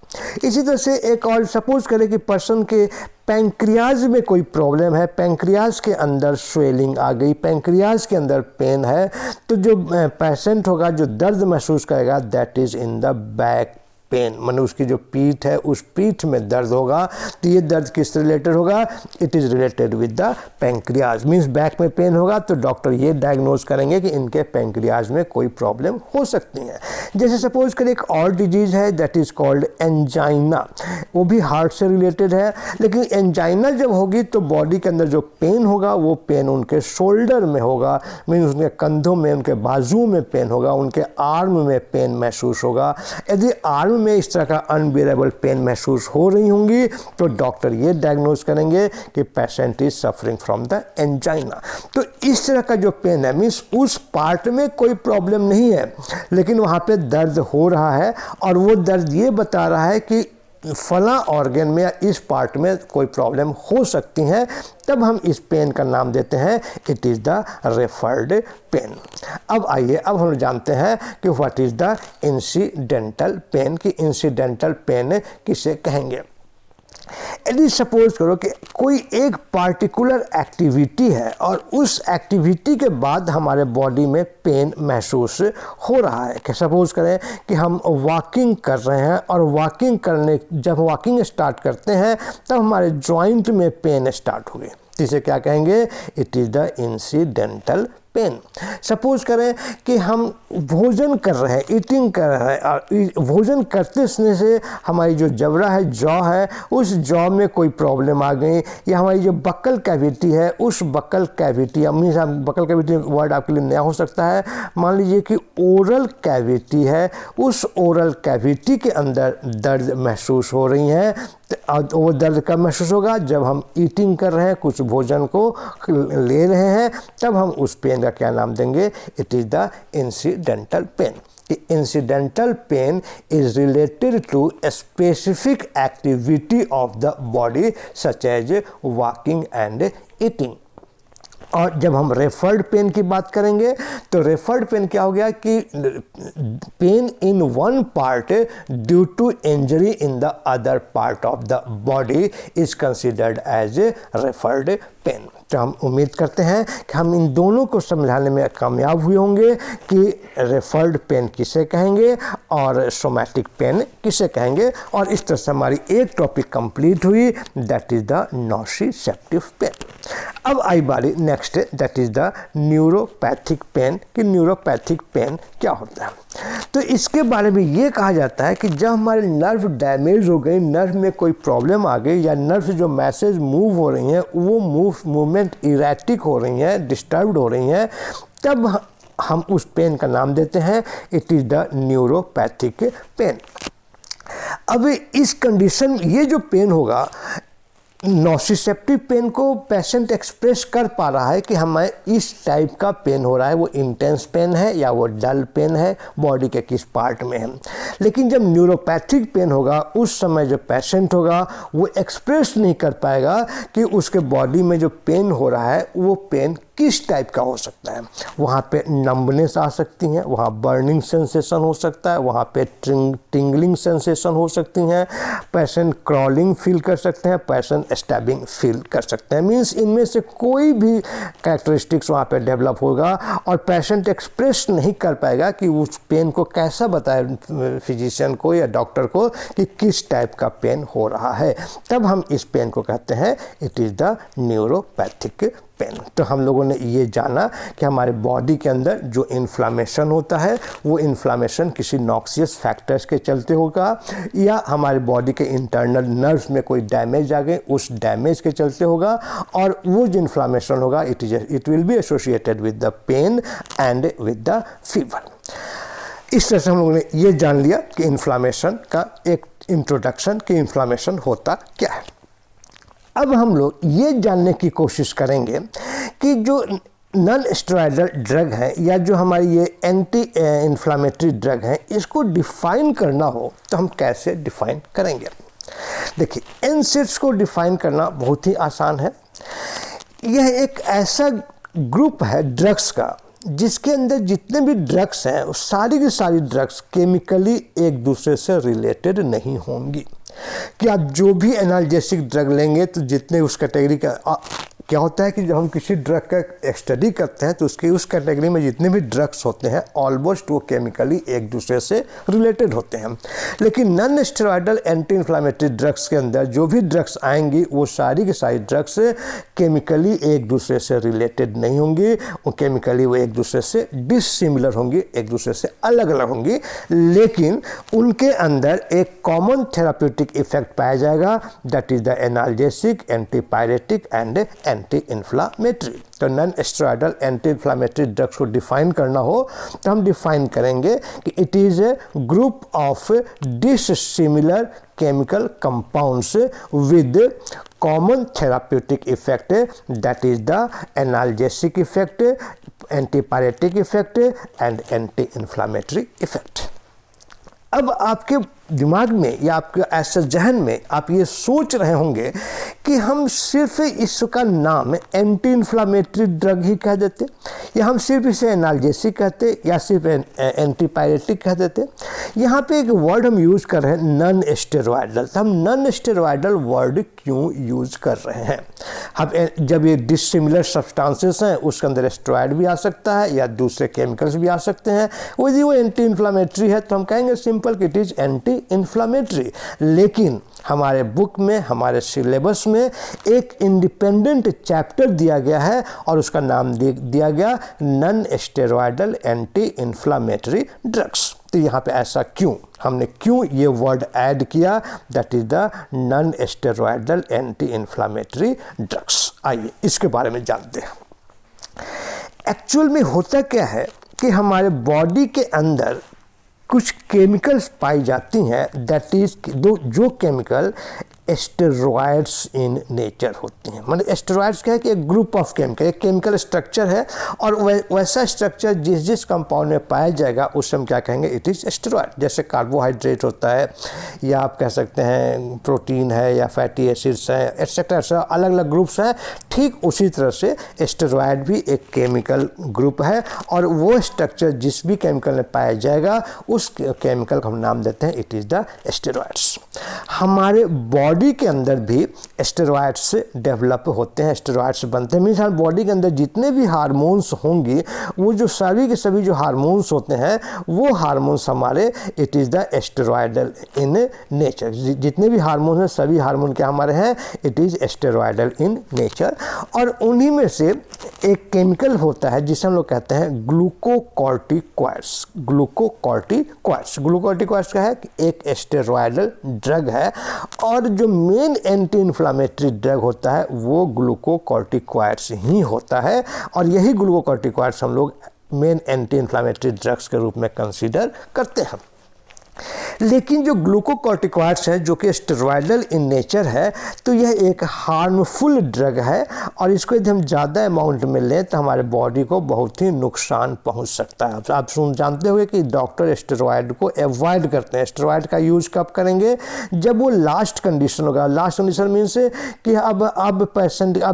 इसी तरह से एक और सपोज करें कि पर्सन के पैंक्रियाज में कोई प्रॉब्लम है, पैंक्रियाज के अंदर स्वेलिंग आ गई, पैंक्रियाज के अंदर पेन है, तो जो पेशेंट होगा जो दर्द महसूस करेगा that is in the back pain, माने उसकी जो पीठ है उस पीठ में दर्द होगा। तो ये दर्द किस रिलेटेड होगा? It is related with the pancreas, means back में पेन होगा तो डॉक्टर ये डायग्नोज करेंगे कि इनके पैंक्रियाज में कोई प्रॉब्लम हो सकती है। जैसे सपोज करें एक और डिजीज़ है दैट इज़ कॉल्ड एंजाइना, वो भी हार्ट से रिलेटेड है, लेकिन एंजाइना जब होगी तो बॉडी के अंदर जो पेन होगा वो पेन उनके शोल्डर में होगा, मीन्स उनके कंधों में, उनके बाजू में पेन होगा, उनके आर्म में पेन महसूस होगा। यदि आर्म में इस तरह का अनबियरेबल पेन महसूस हो रही होंगी तो डॉक्टर ये डायग्नोज करेंगे कि patient is suffering from the angina. तो इस तरह का जो पेन है मीन्स उस पार्ट में कोई प्रॉब्लम नहीं है, लेकिन वहाँ पे दर्द हो रहा है और वो दर्द ये बता रहा है कि फला ऑर्गन में या इस पार्ट में कोई प्रॉब्लम हो सकती है, तब हम इस पेन का नाम देते हैं it is the referred pain. अब आइए, अब हम जानते हैं कि what is the incidental pain, कि इंसिडेंटल पेन किसे कहेंगे। यदि सपोज करो कि कोई एक पार्टिकुलर एक्टिविटी है और उस एक्टिविटी के बाद हमारे बॉडी में पेन महसूस हो रहा है, कि सपोज करें कि हम वॉकिंग कर रहे हैं और वॉकिंग करने, जब वॉकिंग स्टार्ट करते हैं तब हमारे जॉइंट में पेन स्टार्ट हुए, इसे क्या कहेंगे? It is the incidental pain. Suppose करें कि हम भोजन कर रहे हैं, ईटिंग कर रहे हैं, और भोजन करते समय से हमारी जो जबड़ा है, जॉ है, उस जॉ में कोई प्रॉब्लम आ गई, या हमारी जो बक्कल कैविटी है उस buccal cavity, means buccal cavity word आपके लिए नया हो सकता है, मान लीजिए कि ओरल कैविटी है, उस ओरल कैविटी के अंदर दर्द महसूस हो रही हैं। वो दर्द कब महसूस होगा? जब हम ईटिंग कर रहे हैं, कुछ भोजन को ले रहे हैं, तब हम उस पेन का क्या नाम देंगे? It is the incidental pain. Incidental pain is related to a specific activity of the body such as walking and eating। और जब हम रेफर्ड पेन की बात करेंगे तो रेफर्ड पेन क्या हो गया कि pain in one part due to injury in the other part of the body is considered as referred pain. तो हम उम्मीद करते हैं कि हम इन दोनों को समझाने में कामयाब हुए होंगे कि रेफर्ड पेन किसे कहेंगे और सोमैटिक पेन किसे कहेंगे, और इस तरह से हमारी एक टॉपिक कंप्लीट हुई, दैट इज़ द नोसिसेप्टिव पेन। अब आई बारी next, that is the neuropathic pen, कि न्यूरोपैथिक पेन क्या होता है। तो इसके बारे में ये कहा जाता है कि जब हमारे नर्व डैमेज हो गई, नर्व में कोई प्रॉब्लम आ गई, या नर्व से जो मैसेज मूव हो रही हैं वो मूवमेंट इरेटिक हो रही हैं, डिस्टर्ब्ड हो रही हैं, तब हम उस पेन का नाम देते हैं it is the neuropathic pain. अब इस कंडीशन, ये जो पेन होगा, नोसिसेप्टिव पेन को पेशेंट एक्सप्रेस कर पा रहा है कि हमें इस टाइप का पेन हो रहा है, वो इंटेंस पेन है या वो डल पेन है, बॉडी के किस पार्ट में है। लेकिन जब न्यूरोपैथिक पेन होगा उस समय जो पेशेंट होगा वो एक्सप्रेस नहीं कर पाएगा कि उसके बॉडी में जो पेन हो रहा है वो पेन किस टाइप का हो सकता है। वहाँ पे नंबनेस आ सकती हैं, वहाँ बर्निंग सेंसेशन हो सकता है, वहाँ पे टिंगलिंग सेंसेशन हो सकती हैं, पेशेंट क्रॉलिंग फील कर सकते हैं, पेशेंट स्टैबिंग फील कर सकते हैं। मीन्स इनमें से कोई भी कैरेक्टरिस्टिक्स वहाँ पे डेवलप होगा और पेशेंट एक्सप्रेस नहीं कर पाएगा कि उस पेन को कैसा बताए फिजिशियन को या डॉक्टर को कि किस टाइप का पेन हो रहा है। तब हम इस पेन को कहते हैं it is the neuropathic pen. तो हम लोगों ने ये जाना कि हमारे बॉडी के अंदर जो इन्फ्लामेशन होता है वो इन्फ्लामेशन किसी नॉक्सियस फैक्टर्स के चलते होगा या हमारे बॉडी के इंटरनल नर्व्स में कोई डैमेज आ गए उस डैमेज के चलते होगा, और वो जो इन्फ्लामेशन होगा it will be associated with the pain and with the fever. इस तरह से हम लोगों ने ये जान लिया कि इन्फ्लामेशन का एक इंट्रोडक्शन कि इन्फ्लामेशन होता क्या है। अब हम लोग ये जानने की कोशिश करेंगे कि जो नॉन स्टेरॉयडल ड्रग है या जो हमारी ये एंटी इन्फ्लामेटरी ड्रग है इसको डिफ़ाइन करना हो तो हम कैसे डिफ़ाइन करेंगे। देखिए, NSAIDs को डिफ़ाइन करना बहुत ही आसान है। यह एक ऐसा ग्रुप है ड्रग्स का जिसके अंदर जितने भी ड्रग्स हैं वो सारी की सारी ड्रग्स केमिकली एक दूसरे से रिलेटेड नहीं होंगी। कि आप जो भी एनाल्जेसिक ड्रग लेंगे तो जितने उस कैटेगरी का क्या होता है कि जब हम किसी ड्रग का स्टडी करते हैं तो उसकी उस कैटेगरी में जितने भी ड्रग्स होते हैं ऑलमोस्ट वो केमिकली एक दूसरे से रिलेटेड होते हैं। लेकिन non steroidal anti inflammatory drugs के अंदर जो भी ड्रग्स आएंगी वो सारी की सारी ड्रग्स केमिकली एक दूसरे से रिलेटेड नहीं होंगी, वो केमिकली वो एक दूसरे से डिसिमिलर होंगी, एक दूसरे से अलग अलग होंगी, लेकिन उनके अंदर एक कॉमन थेराप्यूटिक इफेक्ट पाया जाएगा, that is the analgesic, antipyretic and anti inflammatory. तो non steroidal anti inflammatory drugs को डिफाइन करना हो तो हम डिफाइन करेंगे कि it is a group of dissimilar chemical compounds with common therapeutic effect, that is the analgesic effect, antipyretic effect and anti-inflammatory effect। अब आपके दिमाग में या आपके ऐसे जहन में आप ये सोच रहे होंगे कि हम सिर्फ इसका नाम एंटी इन्फ्लामेटरी ड्रग ही कह देते या हम सिर्फ इसे एनाल्जेसिक कहते या सिर्फ एंटीपायरेटिक कह देते। यहाँ पे एक वर्ड हम यूज़ कर रहे हैं नॉन स्टेरॉयडल। तो हम नॉन स्टेरॉयडल वर्ड क्यों यूज़ कर रहे हैं? हम जब ये डिसिमिलर सब्सटेंसेस हैं उसके अंदर स्टेरॉयड भी आ सकता है या दूसरे केमिकल्स भी आ सकते हैं, यदि वो एंटी इन्फ्लामेटरी है तो हम कहेंगे सिंपल कि इट इज़ एंटी इन्फ्लामेटरी। लेकिन हमारे बुक में, हमारे सिलेबस में एक इंडिपेंडेंट चैप्टर दिया गया है और उसका नाम दिया गया non steroidal anti inflammatory drugs. तो यहाँ पे ऐसा क्यों, हमने क्यों ये वर्ड ऐड किया, that is the non steroidal anti inflammatory drugs. आइए इसके बारे में जानते हैं। एक्चुअल में होता क्या है कि हमारे बॉडी के अंदर कुछ केमिकल्स पाई जाती हैं, दैट इज जो केमिकल स्टेरॉयड्स इन नेचर होती हैं। मतलब स्टेरॉयड्स क्या है कि एक ग्रुप ऑफ केमिकल, एक केमिकल स्ट्रक्चर है और वैसा स्ट्रक्चर जिस कंपाउंड में पाया जाएगा उसे हम क्या कहेंगे, इट इज़ स्टेरॉयड। जैसे कार्बोहाइड्रेट होता है या आप कह सकते हैं प्रोटीन है या फैटी एसिड्स हैं एक्सेट्रा, अलग अलग ग्रुप्स हैं। ठीक उसी तरह से स्टेरॉयड भी एक केमिकल ग्रुप है और वो स्ट्रक्चर जिस भी केमिकल में पाया जाएगा उस केमिकल का हम नाम देते हैं इट इज़ द स्टेरॉयड्स। हमारे बॉडी के अंदर भी स्टेरॉयड्स डेवलप होते हैं, स्टेरॉयड्स बनते हैं। मीन्स हमारे बॉडी के अंदर जितने भी हार्मोन्स होंगे वो जो सभी के सभी जो हार्मोन्स होते हैं वो हार्मोन्स हमारे it is the steroidal in nature. जितने भी हार्मोन हैं सभी हार्मोन क्या हमारे हैं, it is steroidal in nature. और उन्हीं में से एक केमिकल होता है जिसे हम लोग कहते हैं ग्लूकोकॉर्टिकॉइड्स। ग्लूकोकॉर्टिकॉइड्स क्या है, एक स्टेरॉयडल ड्रग है और जो मेन एंटी इन्फ्लामेटरी ड्रग होता है वो ग्लूकोकॉर्टिकॉइड्स ही होता है और यही ग्लूकोकॉर्टिकॉइड्स हम लोग मेन एंटी इन्फ्लामेटरी ड्रग्स के रूप में कंसीडर करते हैं। लेकिन जो ग्लूकोकॉर्टिकॉइड्स हैं जो कि स्टेरॉयडल इन नेचर है, तो यह एक हार्मफुल ड्रग है और इसको यदि हम ज़्यादा अमाउंट में लें तो हमारे बॉडी को बहुत ही नुकसान पहुंच सकता है। आप जानते होंगे कि डॉक्टर स्टेरॉयड को अवॉइड करते हैं। स्टेरॉयड का यूज़ कब करेंगे? जब वो लास्ट कंडीशन होगा। लास्ट कंडीशन मीन्स कि अब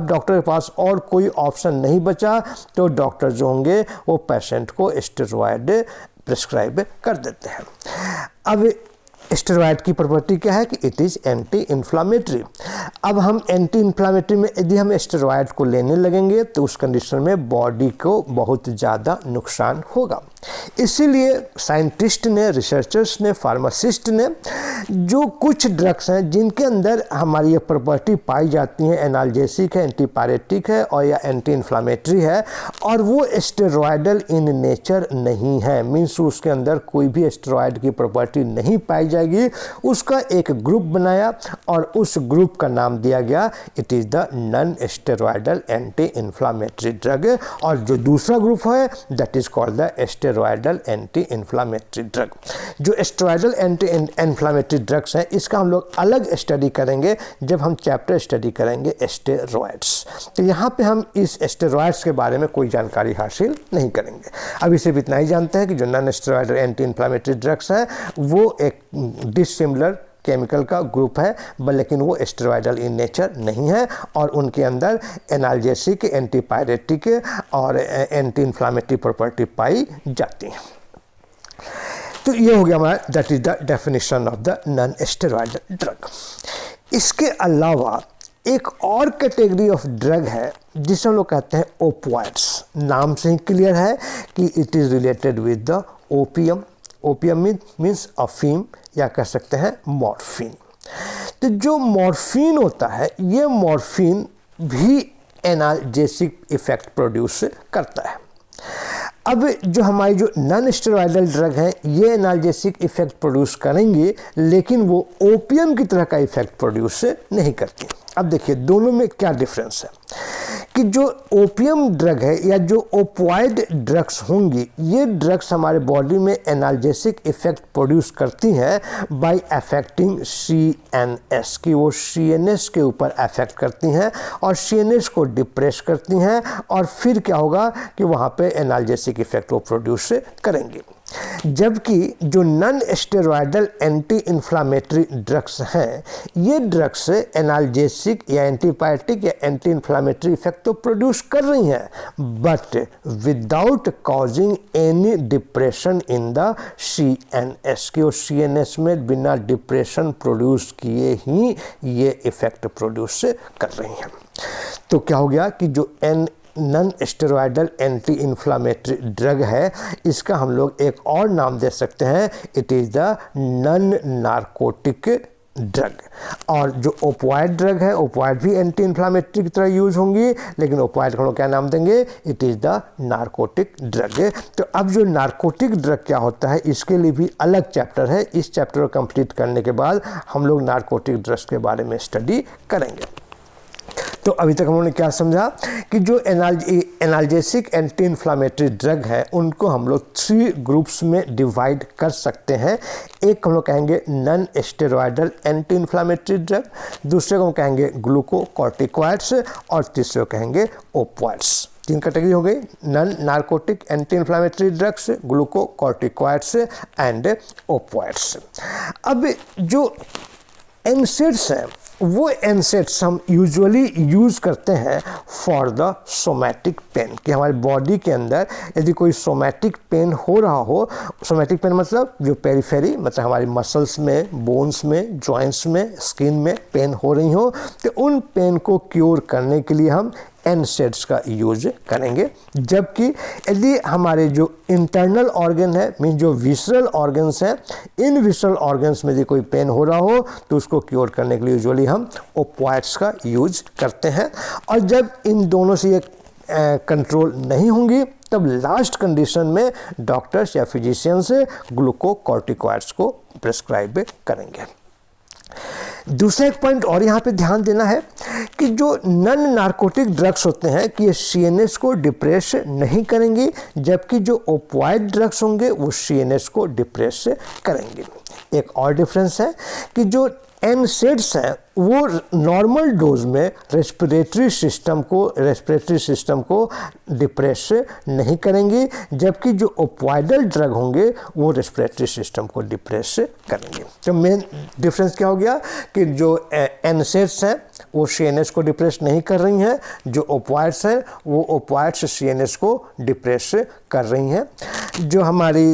डॉक्टर के पास और कोई ऑप्शन नहीं बचा, तो डॉक्टर जो होंगे वो पेशेंट को स्टेरॉयड प्रिस्क्राइब कर देते हैं। अब स्टेरॉयड की प्रॉपर्टी क्या है कि इट इज़ एंटी इन्फ्लामेटरी। अब हम एंटी इन्फ्लामेटरी में यदि हम स्टेरॉयड को लेने लगेंगे तो उस कंडीशन में बॉडी को बहुत ज़्यादा नुकसान होगा। इसीलिए साइंटिस्ट ने, रिसर्चर्स ने, फार्मासिस्ट ने जो कुछ ड्रग्स हैं जिनके अंदर हमारी ये प्रॉपर्टी पाई जाती है, एनाल्जेसिक है, एंटीपायरेटिक है और या एंटी इन्फ्लामेटरी है, और वो स्टेरॉयडल इन नेचर नहीं है, मीन्स उसके अंदर कोई भी स्टेरॉयड की प्रॉपर्टी नहीं पाई जाएगी, उसका एक ग्रुप बनाया और उस ग्रुप का नाम दिया गया it is the non steroidal anti inflammatory drug. और जो दूसरा ग्रुप है that is called the steroidal anti inflammatory drug. जो स्टेरॉयडल एंटी इन्फ्लामेटरी ड्रग्स हैं इसका हम लोग अलग स्टडी करेंगे जब हम चैप्टर स्टडी करेंगे स्टेरॉयड्स। तो यहाँ पे हम इस स्टेरॉयड्स के बारे में कोई जानकारी हासिल नहीं करेंगे। अभी सिर्फ इतना ही जानते हैं कि जो non steroidal anti inflammatory drugs हैं वो एक डिसिमिलर केमिकल का ग्रुप है, लेकिन वो स्टेरॉयडल इन नेचर नहीं है और उनके अंदर एनाल्जेसिक, एंटीपायरेटिक और एंटी इन्फ्लामेटरी प्रॉपर्टी पाई जाती है। तो ये हो गया हमारा that is the definition of the non steroidal drug. इसके अलावा एक और कैटेगरी ऑफ ड्रग है जिसे हम लोग कहते हैं ओपियाइड्स। नाम से ही क्लियर है कि it is related with the opium. Opium means अफीम या कह सकते हैं मॉर्फिन। तो जो मॉर्फिन होता है ये मॉर्फिन भी एनाल्जेसिक इफेक्ट प्रोड्यूस करता है। अब जो हमारी जो नॉन स्टेरॉयडल ड्रग हैं ये एनाल्जेसिक इफेक्ट प्रोड्यूस करेंगे, लेकिन वो ओपियम की तरह का इफेक्ट प्रोड्यूस नहीं करती। अब देखिए दोनों में क्या डिफरेंस है कि जो ओपियम ड्रग है या जो ओपियाइड ड्रग्स होंगी ये ड्रग्स हमारे बॉडी में एनाल्जेसिक इफेक्ट प्रोड्यूस करती हैं बाय अफेक्टिंग CNS, कि वो CNS के ऊपर अफेक्ट करती हैं और CNS को डिप्रेस करती हैं और फिर क्या होगा कि वहाँ पे एनाल्जेसिक इफेक्ट वो प्रोड्यूस करेंगी। जबकि जो non steroidal anti inflammatory drugs हैं ये ड्रग्स एनाल्जेसिक या एंटीपायरेटिक या एंटी इन्फ्लामेटरी इफेक्ट तो प्रोड्यूस कर रही हैं but without causing any depression in the CNS, कि वो CNS में बिना डिप्रेशन प्रोड्यूस किए ही ये इफेक्ट प्रोड्यूस कर रही हैं। तो क्या हो गया कि जो non steroidal anti inflammatory drug है इसका हम लोग एक और नाम दे सकते हैं, it is the non narcotic drug. और जो ओपियाइड ड्रग है ओपियाइड भी एंटी इन्फ्लामेटरी की तरह यूज होंगी, लेकिन ओपियाइड को हम लोग क्या नाम देंगे, it is the narcotic drug. तो अब जो नार्कोटिक ड्रग क्या होता है इसके लिए भी अलग चैप्टर है। इस चैप्टर को कंप्लीट करने के बाद हम लोग नार्कोटिक ड्रग्स के बारे में स्टडी करेंगे। तो अभी तक हम लोगों ने क्या समझा कि जो एनाल्जेसिक एंटी इन्फ्लामेटरी ड्रग है उनको हम लोग 3 ग्रुप्स में डिवाइड कर सकते हैं। एक हम लोग कहेंगे non steroidal anti inflammatory drug, दूसरे को हम कहेंगे ग्लूकोकॉर्टिकॉइड्स और तीसरे को कहेंगे ओपियाइड्स। 3 कैटेगरी हो गई, non narcotic anti inflammatory drugs, glucocorticoids and opioids. अब जो NSAIDs हैं वो NSAIDs हम यूजुअली यूज़ करते हैं फॉर द सोमैटिक पेन, कि हमारी बॉडी के अंदर यदि कोई सोमैटिक पेन हो रहा हो, सोमैटिक पेन मतलब जो पेरिफेरी मतलब हमारी मसल्स में, बोन्स में, जॉइंट्स में, स्किन में पेन हो रही हो, तो उन पेन को क्योर करने के लिए हम NSAIDs का यूज करेंगे। जबकि यदि हमारे जो इंटरनल ऑर्गन है मीन जो विसरल ऑर्गन्स हैं, इन विसरल ऑर्गन्स में यदि कोई पेन हो रहा हो तो उसको क्योर करने के लिए यूजुअली हम ओपियाइड्स का यूज करते हैं। और जब इन दोनों से ये कंट्रोल नहीं होंगी तब लास्ट कंडीशन में डॉक्टर्स या फिजिशियंस ग्लूकोकॉर्टिकॉइड्स को प्रिस्क्राइब करेंगे। दूसरा एक पॉइंट और यहाँ पे ध्यान देना है कि जो नॉन नार्कोटिक ड्रग्स होते हैं कि ये CNS को डिप्रेस नहीं करेंगे, जबकि जो ओपियाइड ड्रग्स होंगे वो CNS को डिप्रेस करेंगे। एक और डिफरेंस है कि जो NSAIDs हैं वो नॉर्मल डोज में रेस्पिरेटरी सिस्टम को डिप्रेस नहीं करेंगे, जबकि जो ओपियोइडल ड्रग होंगे वो रेस्पिरेटरी सिस्टम को डिप्रेस करेंगे। तो मेन डिफरेंस क्या हो गया कि जो NSAIDs हैं वो CNS को डिप्रेस नहीं कर रही हैं, जो ओपियोइड्स हैं वो ओपियोइड्स CNS को डिप्रेस कर रही हैं। जो हमारी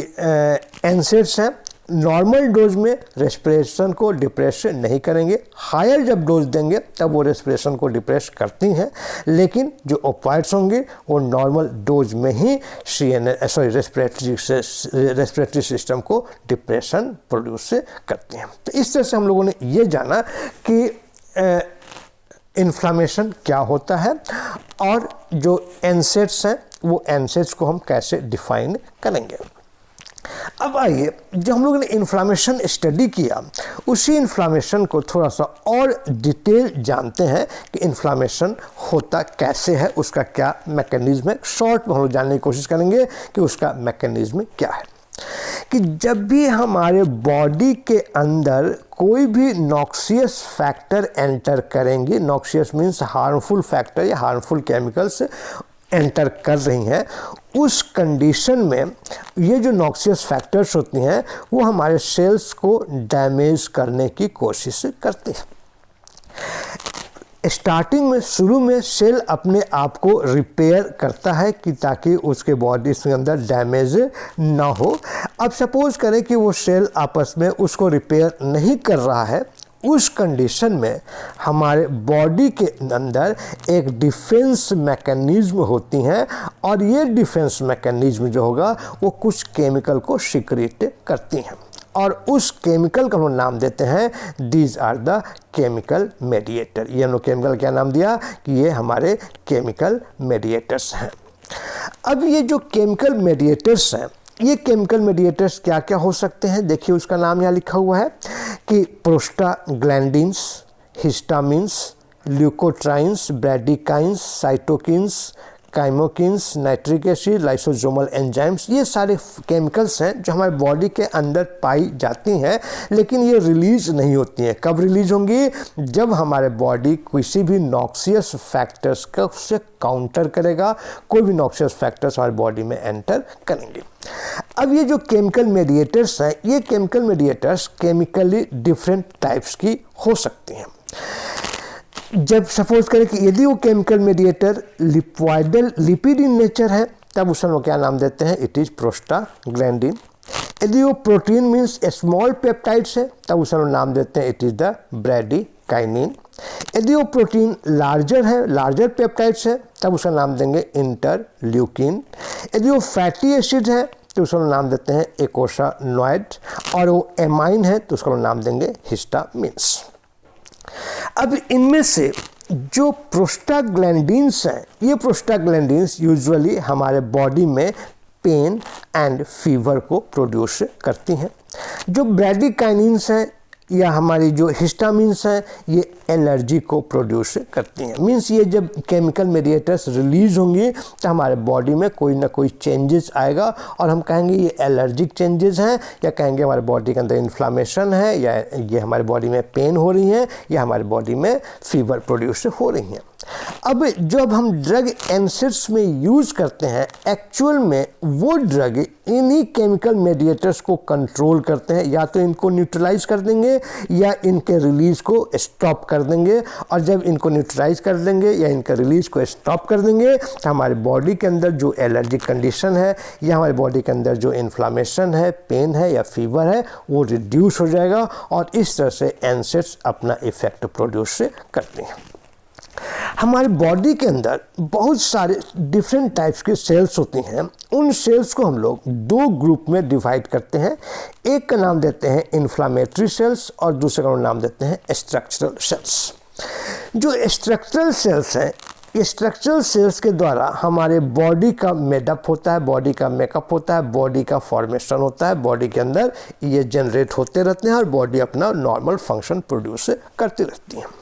NSAIDs हैं नॉर्मल डोज में रेस्पिरेशन को डिप्रेस नहीं करेंगे, हायर जब डोज देंगे तब वो रेस्पिरेशन को डिप्रेस करती हैं, लेकिन जो ओपियोइड्स होंगे वो नॉर्मल डोज में ही रेस्पिरेटरी सिस्टम को डिप्रेशन प्रोड्यूस करती हैं। तो इस तरह से हम लोगों ने ये जाना कि इन्फ्लामेशन क्या होता है और जो NSAIDs हैं वो NSAIDs को हम कैसे डिफाइन करेंगे। अब आइए, जो हम लोगों ने इन्फ्लामेशन स्टडी किया उसी इन्फ्लामेशन को थोड़ा सा और डिटेल जानते हैं कि इन्फ्लामेशन होता कैसे है, उसका क्या मैकेनिज्म है। शॉर्ट में हम लोग जानने की कोशिश करेंगे कि उसका मैकेनिज्म क्या है। कि जब भी हमारे बॉडी के अंदर कोई भी नॉक्सियस फैक्टर एंटर करेंगे, नॉक्सियस मीन्स हार्मफुल फैक्टर या हार्मफुल केमिकल्स एंटर कर रही हैं, उस कंडीशन में ये जो नॉक्सियस फैक्टर्स होती हैं वो हमारे सेल्स को डैमेज करने की कोशिश करते हैं। स्टार्टिंग में शुरू में सेल अपने आप को रिपेयर करता है कि ताकि उसके बॉडी के अंदर डैमेज ना हो। अब सपोज करें कि वो सेल आपस में उसको रिपेयर नहीं कर रहा है, उस कंडीशन में हमारे बॉडी के अंदर एक डिफेंस मैकेनिज्म होती हैं और ये डिफेंस मैकेनिज्म जो होगा वो कुछ केमिकल को सीक्रेट करती हैं और उस केमिकल का हम नाम देते हैं these are the chemical mediator. ये हम लोग केमिकल क्या नाम दिया कि ये हमारे केमिकल मेडिएटर्स हैं। अब ये जो केमिकल मेडिएटर्स हैं, ये केमिकल मेडिएटर्स क्या क्या हो सकते हैं, देखिए उसका नाम यहाँ लिखा हुआ है कि prostaglandins, histamines, leukotrienes, bradykinins, cytokines, chemokines, nitric acid, lysosomal enzymes, ये सारे केमिकल्स हैं जो हमारे बॉडी के अंदर पाई जाती हैं, लेकिन ये रिलीज नहीं होती हैं। कब रिलीज होंगी? जब हमारे बॉडी किसी भी नॉक्सियस फैक्टर्स का उससे काउंटर करेगा, कोई भी नॉक्सियस फैक्टर्स हमारे बॉडी में एंटर करेंगे। अब ये जो केमिकल मेडिएटर्स हैं, ये chemical mediators chemically different types की हो सकती हैं। जब सपोज करें कि यदि वो chemical mediator lipid in nature है तब उसे हम क्या नाम देते हैं, इट इज प्रोस्टाग्लैंडिन। यदि वो प्रोटीन मीन्स स्मॉल पेप्टाइड्स है तब उसे हम नाम देते हैं, इट इज द ब्रैडिकाइनिन। यदि वो प्रोटीन लार्जर है, लार्जर पेप्टाइड्स है तब उसका नाम देंगे इंटरल्यूकिन। यदि वो फैटी एसिड है तो उसका नाम देते हैं एकोसानॉइड और वो एमाइन है तो उसका नाम देंगे हिस्टामिन्स। अब इनमें से जो प्रोस्टाग्लैंडिन्स हैं, ये प्रोस्टाग्लैंडिन्स यूजुअली हमारे बॉडी में पेन एंड फीवर को प्रोड्यूस करती हैं। जो ब्रैडिकाइनिन्स हैं या हमारी जो हिस्टामिन्स हैं ये एलर्जी को प्रोड्यूस करती हैं। मीन्स ये जब केमिकल मेडिएटर्स रिलीज होंगी तो हमारे बॉडी में कोई ना कोई चेंजेस आएगा और हम कहेंगे ये एलर्जिक चेंजेस हैं, या कहेंगे हमारे बॉडी के अंदर इन्फ्लामेशन है, या ये हमारे बॉडी में पेन हो रही है, या हमारे बॉडी में फीवर प्रोड्यूस हो रही हैं। अब जब हम ड्रग NSAIDs में यूज़ करते हैं, एक्चुअल में वो ड्रग इन्हीं केमिकल मेडिएटर्स को कंट्रोल करते हैं, या तो इनको न्यूट्रलाइज कर देंगे या इनके रिलीज को स्टॉप कर देंगे। और जब इनको न्यूट्रलाइज कर देंगे या इनके रिलीज को स्टॉप कर देंगे तो हमारे बॉडी के अंदर जो एलर्जिक कंडीशन है या हमारे बॉडी के अंदर जो इन्फ्लामेशन है, पेन है या फीवर है वो रिड्यूस हो जाएगा और इस तरह से NSAIDs अपना इफेक्ट प्रोड्यूस करती हैं। हमारे बॉडी के अंदर बहुत सारे डिफरेंट टाइप्स के सेल्स होती हैं। उन सेल्स को हम लोग दो ग्रुप में डिवाइड करते हैं। एक का नाम देते हैं इन्फ्लामेटरी सेल्स और दूसरे का नाम देते हैं स्ट्रक्चरल सेल्स। जो स्ट्रक्चरल सेल्स हैं, स्ट्रक्चरल सेल्स के द्वारा हमारे बॉडी का मेडअप होता है, बॉडी का मेकअप होता है, बॉडी का फॉर्मेशन होता है, बॉडी के अंदर ये जनरेट होते रहते हैं और बॉडी अपना नॉर्मल फंक्शन प्रोड्यूस करती रहती है।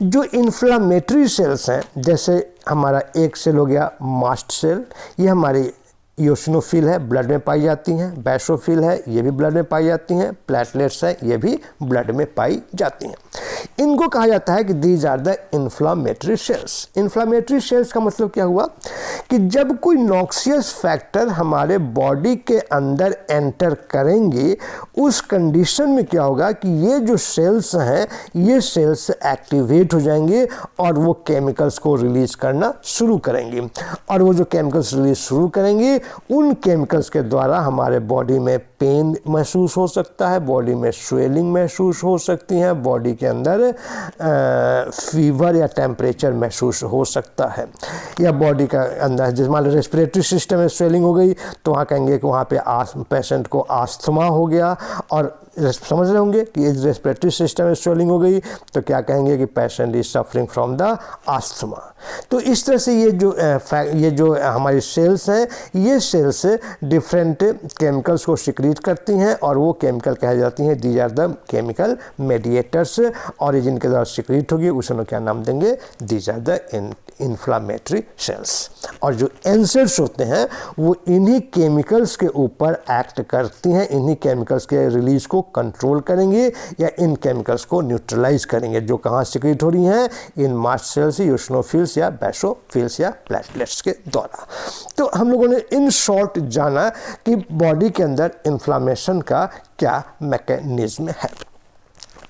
जो इन्फ्लामेटरी सेल्स हैं, जैसे हमारा एक सेल हो गया मास्ट सेल, ये हमारी ईओसिनोफिल है, ब्लड में पाई जाती हैं, बेसोफिल है, ये भी ब्लड में पाई जाती हैं, प्लेटलेट्स है, ये भी ब्लड में पाई जाती हैं। इनको कहा जाता है कि these are the inflammatory cells. Inflammatory cells का मतलब क्या हुआ कि जब कोई नॉक्सियस फैक्टर हमारे बॉडी के अंदर एंटर करेंगे, उस कंडीशन में क्या होगा कि ये जो सेल्स हैं, ये सेल्स एक्टिवेट हो जाएंगे और वो केमिकल्स को रिलीज करना शुरू करेंगे। और वो जो केमिकल्स रिलीज शुरू करेंगे, उन केमिकल्स के द्वारा हमारे बॉडी में पेन महसूस हो सकता है, बॉडी में स्वेलिंग महसूस हो सकती है, बॉडी के अंदर फीवर या टेम्परेचर महसूस हो सकता है, या बॉडी का अंदर जैसे मान लो रेस्पिरेटरी सिस्टम में स्वेलिंग हो गई तो वहाँ कहेंगे कि वहाँ पे पेशेंट को आस्थमा हो गया। और समझ रहे होंगे कि रेस्पिरेटरी सिस्टम में स्वेलिंग हो गई तो क्या कहेंगे कि patient is suffering from the asthma. तो इस तरह से ये जो हमारी सेल्स हैं, ये सेल्स डिफरेंट केमिकल्स को सिक्रीट करती हैं और वो केमिकल कह जाती हैं these are the chemical mediators. और ये जिनके द्वारा सिक्रीट होगी उसे हम क्या नाम देंगे, these are the inflammatory cells. और जो एंसेल्स होते हैं वो इन्हीं केमिकल्स के ऊपर एक्ट करती हैं, इन्हीं केमिकल्स के रिलीज को कंट्रोल करेंगे या इन केमिकल्स को न्यूट्रलाइज करेंगे, जो कहाँ सिक्रीट हो रही हैं, इन मास्ट सेल्स, यूसिनोफिल्स या बेसोफिल्स या प्लेटलेट्स के द्वारा। तो हम लोगों ने इन शॉर्ट जाना कि बॉडी के अंदर इन्फ्लामेशन का क्या मैकेनिज्म है।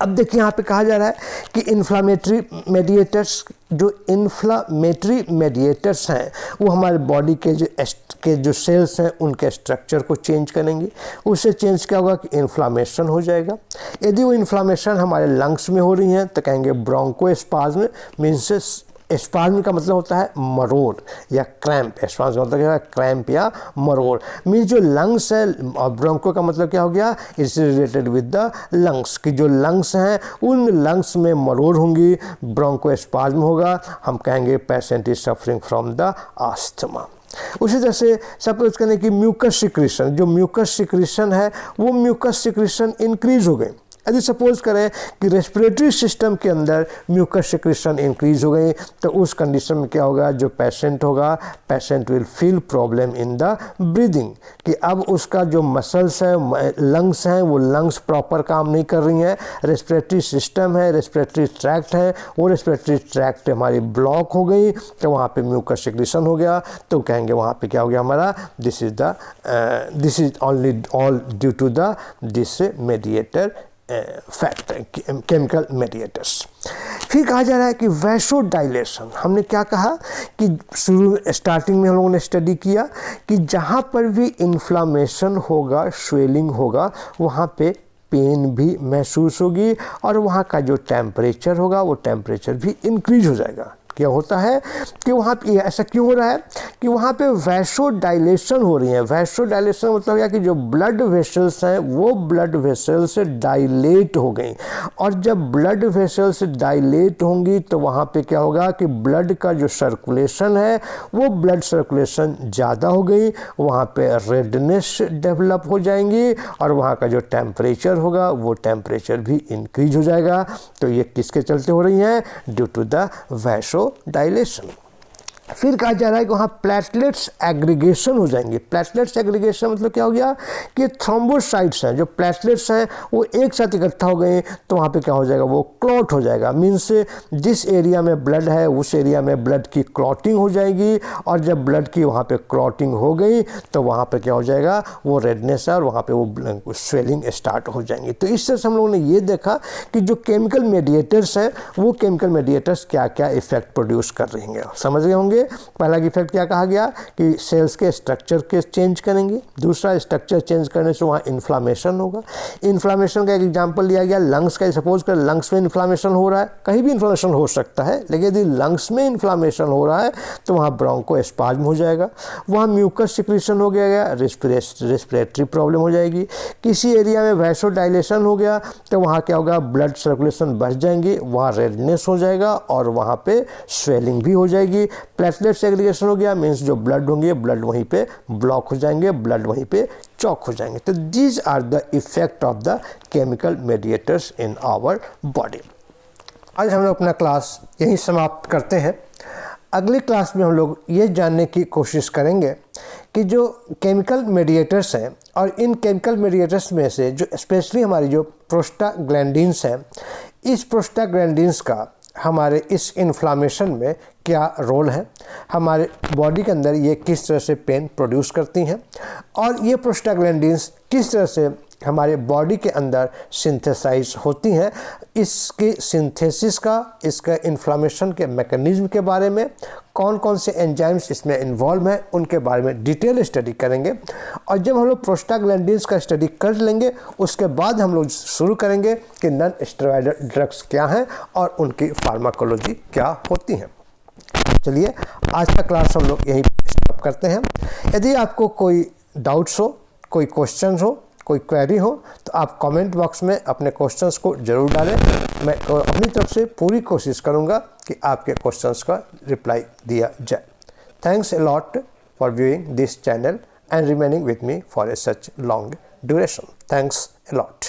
अब देखिए यहाँ पे कहा जा रहा है कि इन्फ्लामेटरी मेडिएटर्स, जो इन्फ्लामेटरी मेडिएटर्स हैं वो हमारे बॉडी के जो सेल्स हैं उनके स्ट्रक्चर को चेंज करेंगे। उससे चेंज क्या होगा कि इन्फ्लामेशन हो जाएगा। यदि वो इन्फ्लामेशन हमारे लंग्स में हो रही हैं तो कहेंगे ब्रोंकोस्पाज्म, मीन्स स्पाज्म का मतलब होता है मरोड़ या क्रैम्प। स्पाज्म का मतलब क्या है, क्रैम्प या मरोड़। मीन्स जो लंग्स है, और ब्रोंको का मतलब क्या हो गया, it's related with the lungs, कि जो लंग्स हैं उन लंग्स में मरोड़ होंगी, ब्रोंकोस्पाज्म होगा, हम कहेंगे patient is suffering from the asthma. उसी तरह से सपोज करें कि म्यूकस सिक्रीशन, जो म्यूकस सिक्रीशन है वो म्यूकस सिक्रीशन इंक्रीज हो गई। यदि सपोज करें कि रेस्पिरेटरी सिस्टम के अंदर म्यूकस सिक्रीशन इंक्रीज हो गई तो उस कंडीशन में क्या होगा, जो पेशेंट होगा, patient will feel problem in the breathing, कि अब उसका जो मसल्स है, लंग्स हैं, वो लंग्स प्रॉपर काम नहीं कर रही हैं। रेस्पिरेटरी सिस्टम है, रेस्पिरेटरी ट्रैक्ट है, वो रेस्पिरेटरी ट्रैक्ट हमारी ब्लॉक हो गई तो वहाँ पे म्यूकस सिक्रीशन हो गया। तो कहेंगे वहाँ पे क्या हो गया हमारा, this is only all due to the this mediator factor, chemical mediators. फिर कहा जा रहा है कि वैसोडाइलेशन। हमने क्या कहा कि स्टार्टिंग में हम लोगों ने स्टडी किया कि जहाँ पर भी इन्फ्लामेशन होगा, स्वेलिंग होगा, वहाँ पे पेन भी महसूस होगी और वहाँ का जो टेम्परेचर होगा वो टेम्परेचर भी इंक्रीज हो जाएगा। क्या होता है कि वहाँ पे ऐसा क्यों हो रहा है कि वहाँ पे वैसोडाइलेशन हो रही है। वैसोडाइलेशन मतलब क्या कि जो ब्लड वेसल्स हैं वो ब्लड वेसल्स डायलेट हो गई, और जब ब्लड वेसल्स डायलेट होंगी तो वहाँ पे क्या होगा कि ब्लड का जो सर्कुलेशन है वो ब्लड सर्कुलेशन ज़्यादा हो गई, वहाँ पे रेडनेस डेवलप हो जाएंगी और वहाँ का जो टेम्परेचर होगा वो टेम्परेचर भी इंक्रीज हो जाएगा। तो ये किसके चलते हो रही हैं, ड्यू टू द वैसोडाइलेशन। फिर कहा जा रहा है कि वहाँ प्लेटलेट्स एग्रीगेशन हो जाएंगे। प्लेटलेट्स एग्रीगेशन मतलब क्या हो गया कि थ्रोम्बोसाइट्स हैं, जो प्लेटलेट्स हैं वो एक साथ इकट्ठा हो गए तो वहाँ पे क्या हो जाएगा, वो क्लॉट हो जाएगा। मीन्स जिस एरिया में ब्लड है उस एरिया में ब्लड की क्लॉटिंग हो जाएगी, और जब ब्लड की वहाँ पे क्लॉटिंग हो गई तो वहाँ पे क्या हो जाएगा, वो रेडनेस है और वहाँ पे वो स्वेलिंग स्टार्ट हो जाएंगी। तो इस तरह से हम लोगों ने ये देखा कि जो केमिकल मेडिएटर्स हैं वो केमिकल मेडिएटर्स क्या क्या इफेक्ट प्रोड्यूस कर रही हैं। समझ गए होंगे। पहला इफेक्ट क्या कहा गया कि सेल्स के स्ट्रक्चर के चेंज करेंगे। दूसरा, स्ट्रक्चर चेंज करने से वहाँ इन्फ्लामेशन होगा। इन्फ्लामेशन का एक एग्जांपल लिया गया लंग्स का। सपोज कर लंग्स में इन्फ्लामेशन हो रहा है, कहीं भी इन्फ्लामेशन हो सकता है, लेकिन यदि लंग्स में इन्फ्लामेशन हो रहा है तो वहाँ ब्रोंकोस्पाज्म हो जाएगा, वहाँ म्यूकस सिक्रीशन हो गया, रेस्पिरेटरी प्रॉब्लम हो जाएगी। किसी एरिया में वैसोडाइलेशन हो गया तो वहाँ क्या होगा, ब्लड सर्कुलेशन बढ़ जाएंगी, वहाँ रेडनेस हो जाएगा और वहाँ पे स्वेलिंग भी हो जाएगी। प्लेटलेट्स एग्रीगेशन हो गया, मीन्स जो ब्लड होंगे ब्लड वहीं पे ब्लॉक हो जाएंगे, ब्लड वहीं पे चौक हो जाएंगे। तो these are the effect of the chemical mediators in our body. आज हम लोग अपना क्लास यहीं समाप्त करते हैं। अगली क्लास में हम लोग ये जानने की कोशिश करेंगे कि जो केमिकल मेडिएटर्स हैं और इन केमिकल मेडिएटर्स में से जो स्पेशली हमारी जो प्रोस्टाग्लैंडिन्स हैं, इस प्रोस्टाग्लैंडिन्स का हमारे इस इन्फ्लामेशन में क्या रोल है, हमारे बॉडी के अंदर ये किस तरह से पेन प्रोड्यूस करती हैं और ये प्रोस्टाग्लैंडिन्स किस तरह से हमारे बॉडी के अंदर सिंथेसाइज होती हैं, इसके सिंथेसिस का, इसका इन्फ्लामेशन के मैकेनिज्म के बारे में, कौन कौन से एंजाइम्स इसमें इन्वॉल्व हैं, उनके बारे में डिटेल स्टडी करेंगे। और जब हम लोग प्रोस्टाग्लैंडिन्स का स्टडी कर लेंगे उसके बाद हम लोग शुरू करेंगे कि नॉन स्टेरॉयडल ड्रग्स क्या हैं और उनकी फार्माकोलॉजी क्या होती हैं। चलिए आज का क्लास हम लोग यहीं स्टॉप करते हैं। यदि आपको कोई डाउट्स हो, कोई क्वेश्चन हो, कोई क्वेरी हो तो आप कमेंट बॉक्स में अपने क्वेश्चंस को ज़रूर डालें। मैं अपनी तरफ से पूरी कोशिश करूंगा कि आपके क्वेश्चंस का रिप्लाई दिया जाए। Thanks a lot for viewing this channel and remaining with me for a such long duration. Thanks a lot.